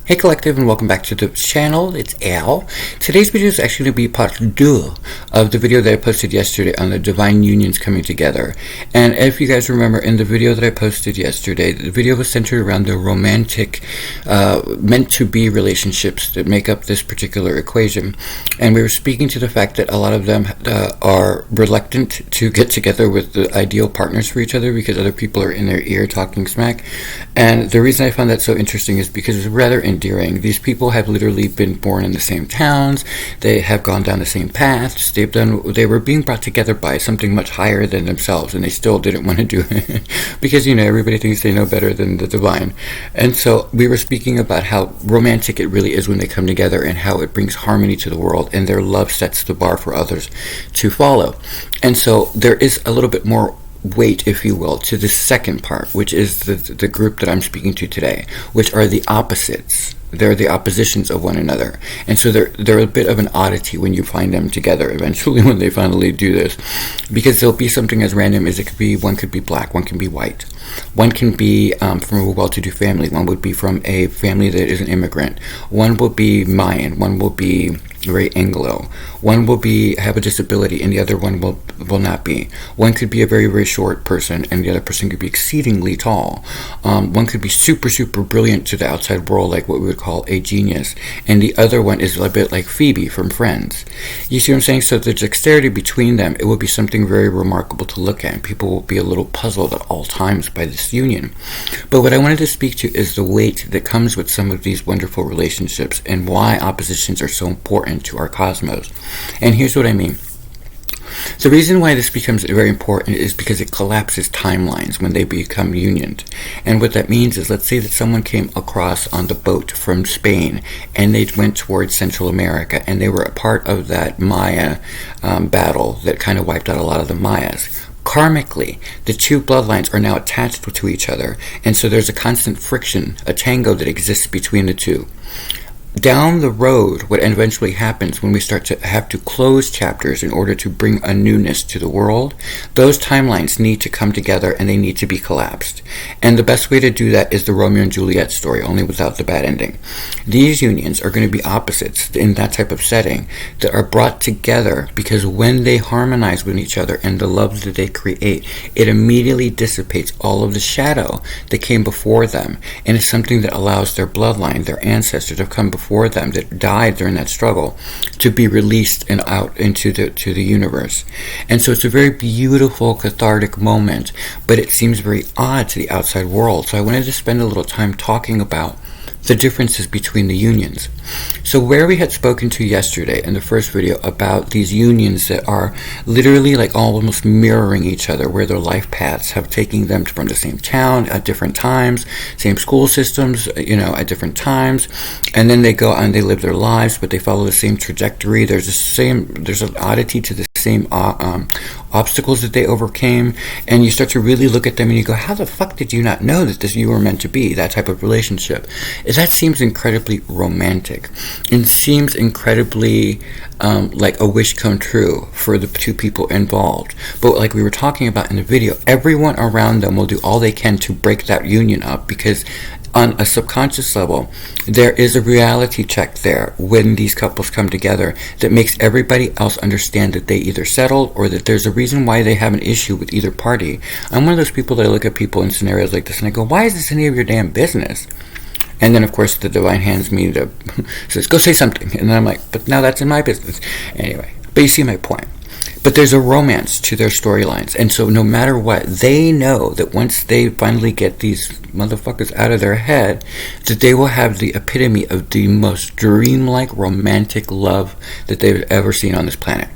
Hey Collective, and welcome back to the channel. It's Al. Today's video is actually going to be part 2 of the video that I posted yesterday on the divine unions coming together. And if you guys remember, in the video that I posted yesterday, the video was centered around the romantic meant-to-be relationships that make up this particular equation. And we were speaking to the fact that a lot of them are reluctant to get together with the ideal partners for each other because other people are in their ear talking smack. And the reason I found that so interesting is because it's rather endearing. These people have literally been born in the same towns. They have gone down the same paths. They were being brought together by something much higher than themselves, and they still didn't want to do it because, everybody thinks they know better than the divine. And so we were speaking about how romantic it really is when they come together and how it brings harmony to the world, and their love sets the bar for others to follow. And so there is a little bit more weight, if you will, to the second part, which is the group that I'm speaking to today, which are the opposites. They're the oppositions of one another. And so they're a bit of an oddity when you find them together eventually when they finally do this. Because there'll be something as random as one could be black, one can be white. One can be from a well-to-do family. One would be from a family that is an immigrant. One will be Mayan. One will be very Anglo. One will have a disability, and the other one will not be. One could be a very, very short person, and the other person could be exceedingly tall. One could be super, super brilliant to the outside world, like what we would call a genius, and the other one is a bit like Phoebe from Friends. You see what I'm saying? So the dexterity between them, it will be something very remarkable to look at, and people will be a little puzzled at all times by this union. But what I wanted to speak to is the weight that comes with some of these wonderful relationships and why oppositions are so important to our cosmos. And here's what I mean. The reason why this becomes very important is because it collapses timelines when they become unioned. And what that means is, let's say that someone came across on the boat from Spain and they went towards Central America and they were a part of that Maya battle that kind of wiped out a lot of the Mayas. Karmically, the two bloodlines are now attached to each other, and so there's a constant friction, a tango that exists between the two. Down the road, what eventually happens when we start to have to close chapters in order to bring a newness to the world, those timelines need to come together and they need to be collapsed. And the best way to do that is the Romeo and Juliet story, only without the bad ending. These unions are going to be opposites in that type of setting that are brought together because when they harmonize with each other and the love that they create, it immediately dissipates all of the shadow that came before them, and it's something that allows their bloodline, their ancestors, to come before them that died during that struggle to be released and out into the universe. And so it's a very beautiful, cathartic moment, but it seems very odd to the outside world. So I wanted to spend a little time talking about the differences between the unions. So where we had spoken to yesterday in the first video about these unions that are literally like almost mirroring each other, where their life paths have taken them from the same town at different times, same school systems, at different times, and then they go on, they live their lives, but they follow the same trajectory. There's an oddity to the same obstacles that they overcame, and you start to really look at them and you go, how the fuck did you not know that you were meant to be that type of relationship? That seems incredibly romantic. It seems incredibly like a wish come true for the two people involved. But like we were talking about in the video, everyone around them will do all they can to break that union up, because on a subconscious level, there is a reality check there when these couples come together that makes everybody else understand that they either settled or that there's a reason why they have an issue with either party. I'm one of those people that look at people in scenarios like this and I go, why is this any of your damn business? And then, of course, the divine hands me says, go say something. And then I'm like, but now that's in my business. Anyway, but you see my point. But there's a romance to their storylines. And so no matter what, they know that once they finally get these motherfuckers out of their head, that they will have the epitome of the most dreamlike romantic love that they've ever seen on this planet.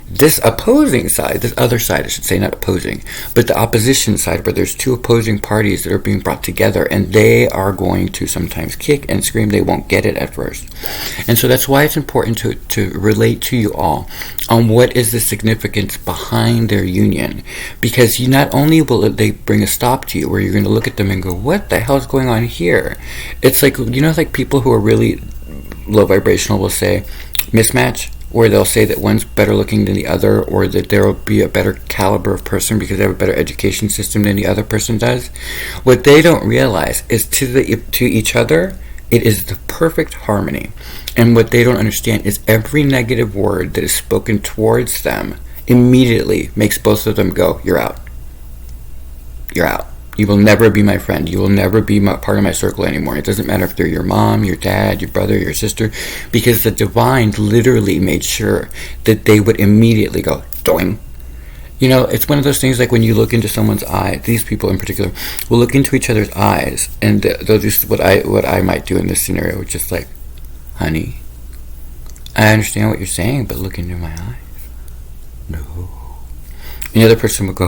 This opposing side, this other side, I should say, not opposing, but the opposition side, where there's two opposing parties that are being brought together, and they are going to sometimes kick and scream. They won't get it at first. And so that's why it's important to relate to you all on what is the significance behind their union. Because you not only will they bring a stop to you, where you're going to look at them and go, what the hell is going on here? It's like, like people who are really low vibrational will say, mismatch. Or they'll say that one's better looking than the other, or that there will be a better caliber of person because they have a better education system than the other person does. What they don't realize is to each other, It is the perfect harmony. And what they don't understand is every negative word that is spoken towards them immediately makes both of them go, you're out. You're out. You will never be my friend. You will never be part of my circle anymore. It doesn't matter if they're your mom, your dad, your brother, your sister, because the divine literally made sure that they would immediately go, doing. You know, it's one of those things like when you look into someone's eye, these people in particular will look into each other's eyes, and they'll do what I might do in this scenario, which is like, honey, I understand what you're saying, but look into my eyes. No. And the other person will go,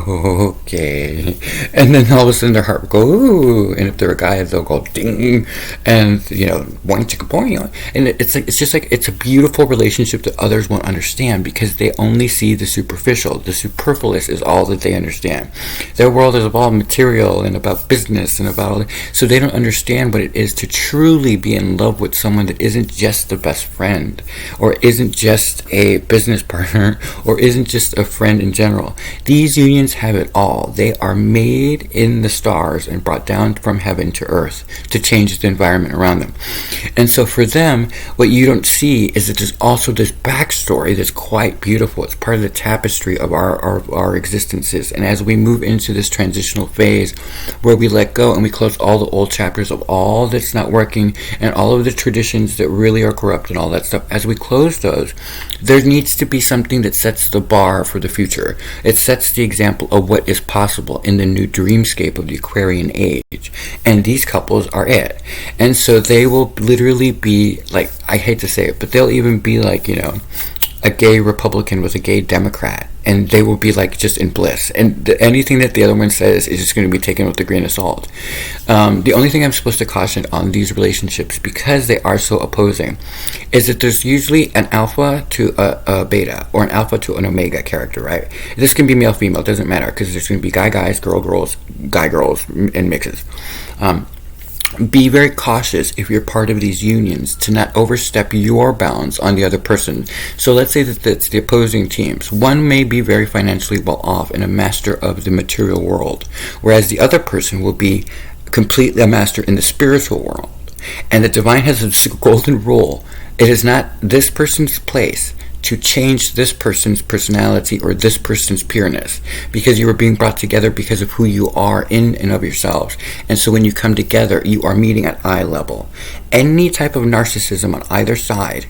okay. And then all of a sudden their heart will go, ooh. And if they're a guy, they'll go, ding. And, you know, one chicka point. And it's a beautiful relationship that others won't understand because they only see the superficial. The superfluous is all that they understand. Their world is all material and about business and about all that. So they don't understand what it is to truly be in love with someone that isn't just the best friend or isn't just a business partner or isn't just a friend in general. These unions have it all. They are made in the stars and brought down from heaven to earth to change the environment around them. And so for them, what you don't see is that there's also this backstory that's quite beautiful. It's part of the tapestry of our existences. And as we move into this transitional phase where we let go and we close all the old chapters of all that's not working and all of the traditions that really are corrupt and all that stuff, as we close those, there needs to be something that sets the bar for the future. It sets the example of what is possible in the new dreamscape of the Aquarian age. And these couples are it. And so they will literally be like, I hate to say it, but they'll even be like, you know, a gay Republican with a gay Democrat, and they will be like just in bliss, and anything that the other one says is just going to be taken with a grain of salt. The only thing I'm supposed to caution on these relationships, because they are so opposing, is that there's usually an alpha to a beta, or an alpha to an omega character, right? This can be male female, it doesn't matter, because there's going to be guys, girls, girls, and mixes. Be very cautious if you're part of these unions to not overstep your bounds on the other person. So let's say that it's the opposing teams. One may be very financially well off and a master of the material world, whereas the other person will be completely a master in the spiritual world. And the divine has this golden rule. It is not this person's place to change this person's personality or this person's pureness, because you are being brought together because of who you are in and of yourselves. And so when you come together, you are meeting at eye level. Any type of narcissism on either side,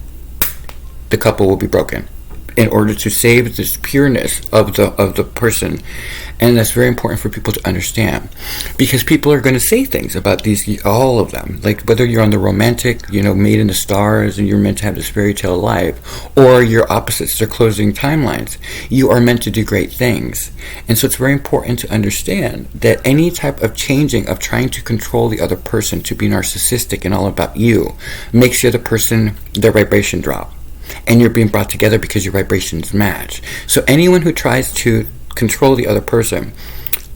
the couple will be broken in order to save this pureness of the person. And that's very important for people to understand, because people are going to say things about these, all of them, like whether you're on the romantic, you know, made in the stars and you're meant to have this fairy tale life, or your opposites, they're closing timelines. You are meant to do great things. And so it's very important to understand that any type of changing, of trying to control the other person to be narcissistic and all about you, makes the other person, their vibration drop. And you're being brought together because your vibrations match. So anyone who tries to control the other person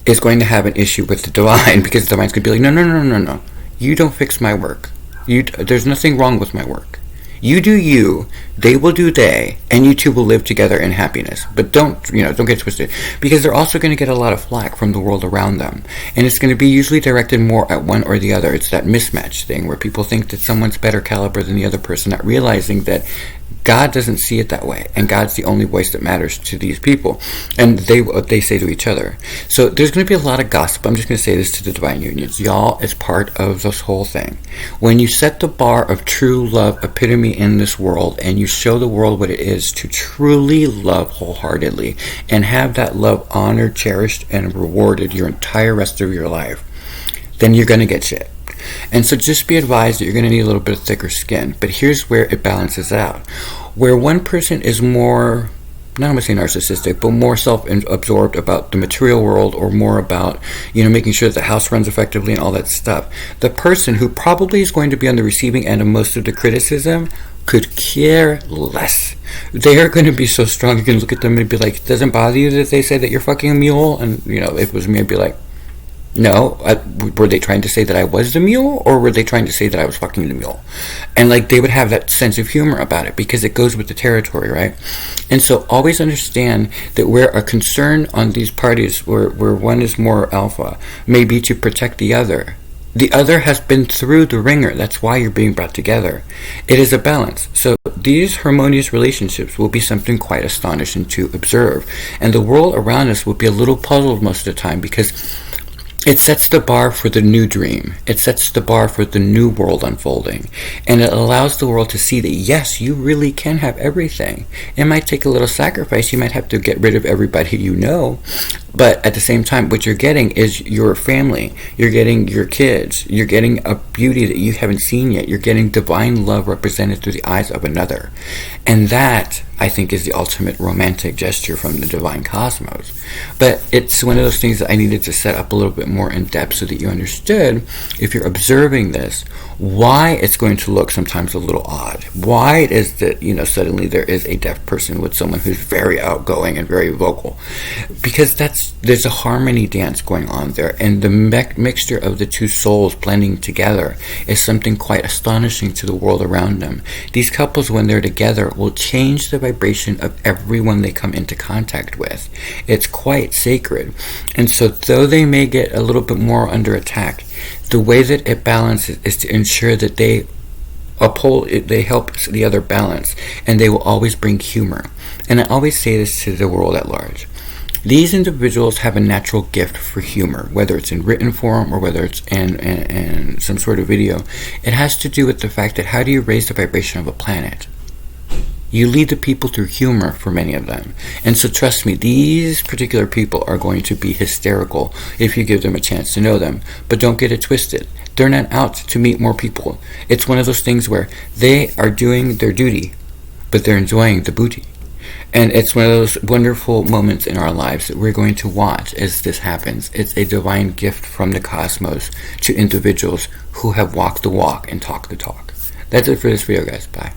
is going to have an issue with the divine, because the divine's going to be like, no. You don't fix my work. There's nothing wrong with my work. You do you, they will do they, and you two will live together in happiness. But don't get twisted, because they're also going to get a lot of flack from the world around them. And it's going to be usually directed more at one or the other. It's that mismatch thing where people think that someone's better caliber than the other person, not realizing that God doesn't see it that way, and God's the only voice that matters to these people, and they say to each other. So there's going to be a lot of gossip. I'm just going to say this to the divine unions. Y'all is part of this whole thing. When you set the bar of true love, epitome in this world, and you show the world what it is to truly love wholeheartedly, and have that love honored, cherished, and rewarded your entire rest of your life, then you're going to get shit. And so just be advised that you're going to need a little bit of thicker skin. But here's where it balances out. Where one person is more, not going to say narcissistic, but more self-absorbed about the material world, or more about, making sure that the house runs effectively and all that stuff. The person who probably is going to be on the receiving end of most of the criticism could care less. They are going to be so strong, you can look at them and be like, it doesn't bother you that they say that you're fucking a mule? And, if it was me, I'd be like, no, were they trying to say that I was the mule, or were they trying to say that I was fucking the mule? And they would have that sense of humor about it, because it goes with the territory, right? And so always understand that where a concern on these parties, where one is more alpha, may be to protect the other, The other has been through the ringer. That's why you're being brought together. It is a balance. So these harmonious relationships will be something quite astonishing to observe. And the world around us will be a little puzzled most of the time, because it sets the bar for the new dream. It sets the bar for the new world unfolding. And it allows the world to see that, yes, you really can have everything. It might take a little sacrifice. You might have to get rid of everybody you know. But at the same time, what you're getting is your family. You're getting your kids. You're getting a beauty that you haven't seen yet. You're getting divine love represented through the eyes of another. And that, I think, is the ultimate romantic gesture from the divine cosmos. But it's one of those things that I needed to set up a little bit more in depth so that you understood, if you're observing this, why it's going to look sometimes a little odd. Why it is that, suddenly there is a deaf person with someone who's very outgoing and very vocal. Because there's a harmony dance going on there, and the mixture of the two souls blending together is something quite astonishing to the world around them. These couples, when they're together, will change the vibration of everyone they come into contact with. It's quite sacred. And so though they may get a little bit more under attack, the way that it balances is to ensure that they help the other balance, and they will always bring humor. And I always say this to the world at large. These individuals have a natural gift for humor, whether it's in written form or whether it's in some sort of video. It has to do with the fact that, how do you raise the vibration of a planet? You lead the people through humor for many of them. And so trust me, these particular people are going to be hysterical if you give them a chance to know them. But don't get it twisted. They're not out to meet more people. It's one of those things where they are doing their duty, but they're enjoying the booty. And it's one of those wonderful moments in our lives that we're going to watch as this happens. It's a divine gift from the cosmos to individuals who have walked the walk and talked the talk. That's it for this video, guys. Bye.